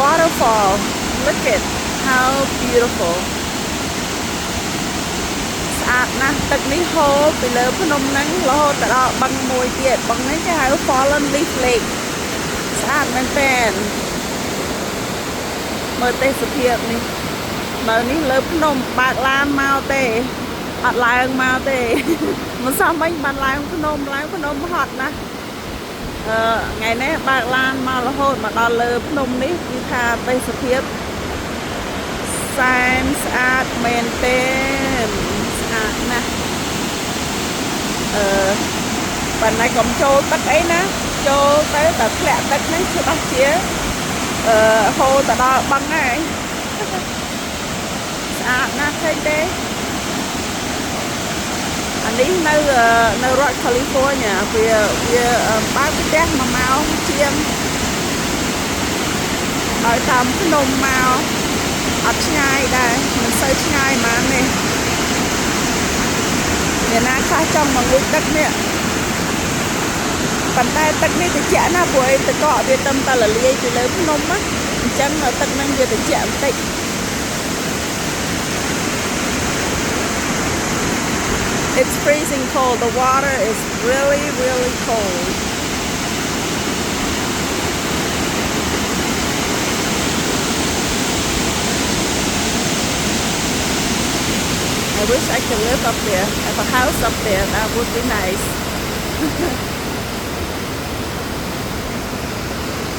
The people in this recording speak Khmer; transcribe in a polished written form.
waterfall. Look at how beautiful. ស្អាតណាស់ទឹកនេះហូរពីលើភ្នំហ្នឹងរហូតទៅដល់បឹងមួយទៀតបឹងនេះគេហៅ Fallen Leaf Lake ស្អាតមែនទែនមើលទេសភាពនេះបើនេះលើភ្នំបើកឡានមកទេអត់ឡើងមកទេមិនសមវិញបានឡើងភ្នំហត់ណាស់ថ្ងៃនេះបើកឡានមករហូតមកដល់លើភ្នំនេះគឺថាទេសភាពសែនស្អាតមែនទែនស្អាតណាស់ប៉ុន្តែកុំចូលទឹកអីណាចូលទៅតែធ្លាក់ទឹកហ្នឹងច្បាស់ជាហូរទៅដល់បឹងហើយស្អាតណាស់ឃើញទេអានេះនៅរដ្ឋ California វាបើកផ្ទះ1ម៉ោងជាងដោយតាមភ្នំមកអត់ឆ្ងាយដែរមិនសូវឆ្ងាយប៉ុន្មានទេអ្នកណាខ្លះចង់មកងូតទឹកនេះប៉ុន្តែទឹកនេះត្រជាក់ណាស់ព្រោះទឹកកកវាទៅតែរលាយពីលើភ្នំណាអញ្ចឹងទឹកនឹងវាត្រជាក់បន្តិចIt's freezing cold. The water is really, really cold. I wish I could live up there. Have a house up there. That would be nice.